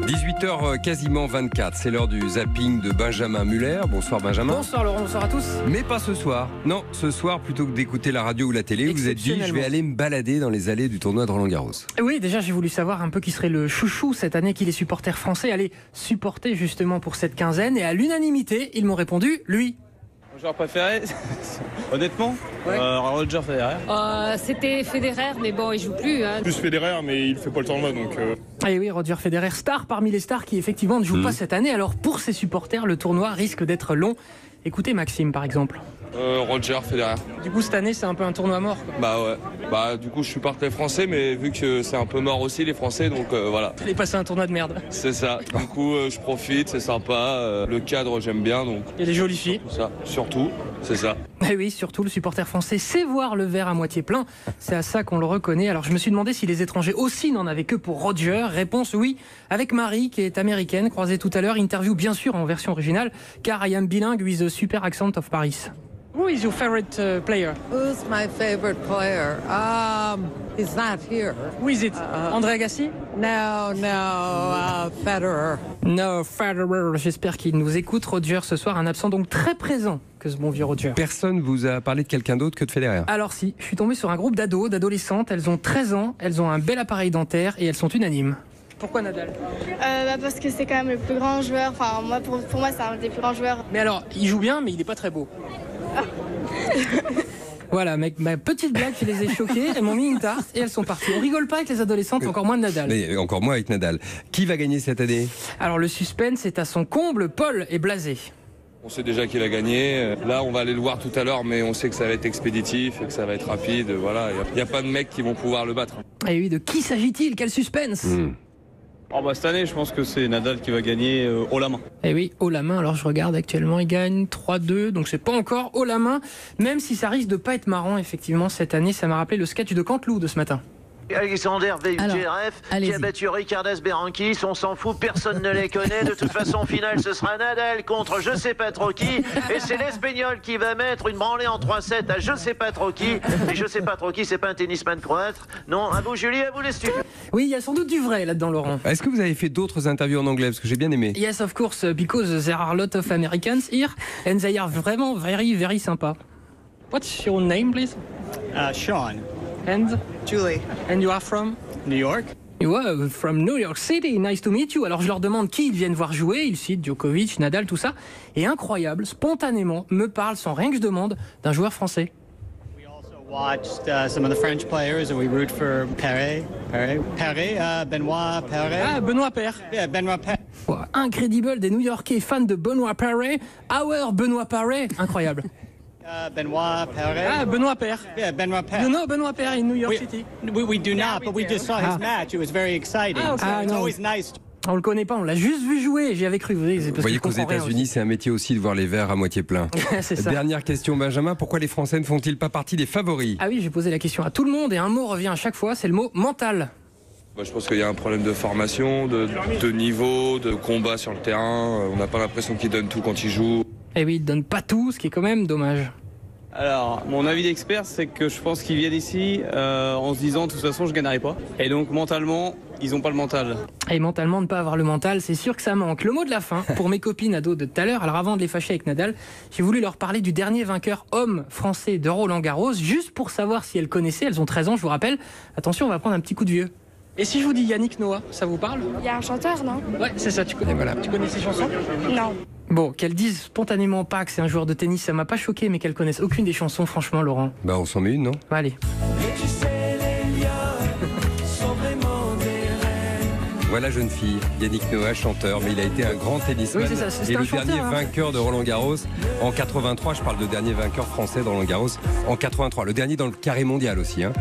18h quasiment 24, c'est l'heure du zapping de Benjamin Muller. Bonsoir Benjamin. Bonsoir Laurent, bonsoir à tous. Mais pas ce soir. Non, ce soir, plutôt que d'écouter la radio ou la télé, vous êtes dit, je vais aller me balader dans les allées du tournoi de Roland-Garros. Oui, déjà j'ai voulu savoir un peu qui serait le chouchou cette année qui les supporters français allaient supporter justement pour cette quinzaine. Et à l'unanimité, ils m'ont répondu, lui. Mon joueur préféré, honnêtement, Ouais. Roger Federer. C'était Federer, mais bon, il joue plus. Hein. Plus Federer, mais il fait pas le tournoi, donc... Et oui, Roger Federer, star parmi les stars qui effectivement ne jouent pas cette année. Alors pour ses supporters, le tournoi risque d'être long. Écoutez Maxime par exemple. Roger Federer. Du coup cette année c'est un peu un tournoi mort, quoi. Bah ouais. Bah du coup je supporte les Français, mais vu que c'est un peu mort aussi les Français, donc voilà. Il est passé un tournoi de merde. C'est ça. Du coup je profite, c'est sympa. Le cadre j'aime bien, donc Il y a des jolies filles. tout ça. Surtout, c'est ça. Et oui, surtout le supporter français sait voir le verre à moitié plein. C'est à ça qu'on le reconnaît. Alors je me suis demandé si les étrangers aussi n'en avaient que pour Roger. Réponse oui, avec Marie qui est américaine, croisée tout à l'heure. Interview bien sûr en version originale, car I am bilingue with a super accent of Paris. Who is your favorite player? Who's my favorite player? He's not here. Who is it? André Agassi? No, Federer. No, Federer. J'espère qu'il nous écoute. Roger ce soir, un absent donc très présent que ce bon vieux Roger. Personne vous a parlé de quelqu'un d'autre que de Federer. Alors si, je suis tombé sur un groupe d'ados, d'adolescentes. Elles ont 13 ans, elles ont un bel appareil dentaire et elles sont unanimes. Pourquoi Nadal? Parce que c'est quand même le plus grand joueur. Enfin, moi, pour moi, c'est un des plus grands joueurs. Mais alors, il joue bien, mais il n'est pas très beau. Voilà, mec, ma petite blague, je les ai choquées, elles m'ont mis une tarte et elles sont parties. On rigole pas avec les adolescentes, encore moins de Nadal. Mais encore moins avec Nadal. Qui va gagner cette année? Alors le suspense est à son comble, Paul est blasé. On sait déjà qu'il a gagné. Là on va aller le voir tout à l'heure, mais on sait que ça va être expéditif et que ça va être rapide. Voilà, il n'y a pas de mecs qui vont pouvoir le battre. Et oui, de qui s'agit-il? Quel suspense? Oh bah cette année je pense que c'est Nadal qui va gagner haut la main. Et oui, haut la main, alors je regarde actuellement, il gagne 3-2, donc c'est pas encore haut la main, même si ça risque de pas être marrant, effectivement, cette année, ça m'a rappelé le sketch de Canteloup de ce matin. Alexander VUTRF qui a battu Ricardas Berankis, on s'en fout, personne ne les connaît. De toute façon, au final, ce sera Nadal contre je sais pas trop qui. Et c'est l'Espagnol qui va mettre une branlée en 3-7 à je sais pas trop qui. Et je sais pas trop qui, c'est pas un tennisman croate. Non, à vous Julie, à vous les studios. Oui, il y a sans doute du vrai là-dedans, Laurent. Est-ce que vous avez fait d'autres interviews en anglais? Parce que j'ai bien aimé. Yes, of course, because there are a lot of Americans here, and they are vraiment very, very sympa. What's your name, please? Sean. And? Julie. And you are from? New York. You are from New York City, nice to meet you. Alors je leur demande qui ils viennent voir jouer, ils citent Djokovic, Nadal, tout ça. Et incroyable, spontanément, me parlent sans rien que je demande d'un joueur français. We also watched some of the French players and we root for Benoît Paire. Ah, Benoît Paire. Yeah, Benoît Paire. Oh, incredible, des New-Yorkais fans de Benoît Paire. Our Benoît Paire, incroyable. Benoît Paire. Ah, Benoît Paire. Yeah, Benoît Paire. You know Benoît Paire in New York We- City? We do not, but we just saw his match. It was very exciting. Ah, okay. So Ah, it's no. always nice. On le connaît pas, on l'a juste vu jouer, j'y avais cru. Vous Vous voyez qu'aux États-Unis, c'est un métier aussi de voir les verres à moitié pleins. c'est ça. Dernière question, Benjamin. Pourquoi les Français ne font-ils pas partie des favoris? Ah oui, j'ai posé la question à tout le monde et un mot revient à chaque fois, c'est le mot mental. Bah, je pense qu'il y a un problème de formation, de niveau, de combat sur le terrain. On n'a pas l'impression qu'ils donnent tout quand ils jouent. Et oui, ils donnent pas tout, ce qui est quand même dommage. Alors, mon avis d'expert, c'est que je pense qu'ils viennent ici en se disant de toute façon je gagnerai pas. Et donc mentalement, ils n'ont pas le mental. Et mentalement, ne pas avoir le mental, c'est sûr que ça manque. Le mot de la fin, pour mes copines ados de tout à l'heure, alors avant de les fâcher avec Nadal, j'ai voulu leur parler du dernier vainqueur homme français de Roland-Garros, juste pour savoir si elles connaissaient, elles ont 13 ans, je vous rappelle. Attention, on va prendre un petit coup de vieux. Et si je vous dis Yannick Noah, ça vous parle? Il y a un chanteur, non? Ouais, c'est ça, tu connais, voilà. Tu connais ces chansons? Non. Bon, qu'elles disent spontanément pas que c'est un joueur de tennis, ça m'a pas choqué, mais qu'elles connaissent aucune des chansons, franchement, Laurent. Bah, on s'en met une, non? Allez. Voilà, jeune fille, Yannick Noah, chanteur, mais il a été un grand tennisman. Oui, c'est ça, c'est et un le chanteur, dernier hein. vainqueur de Roland-Garros en 83, je parle de dernier vainqueur français de Roland-Garros en 83. Le dernier dans le carré mondial aussi, hein.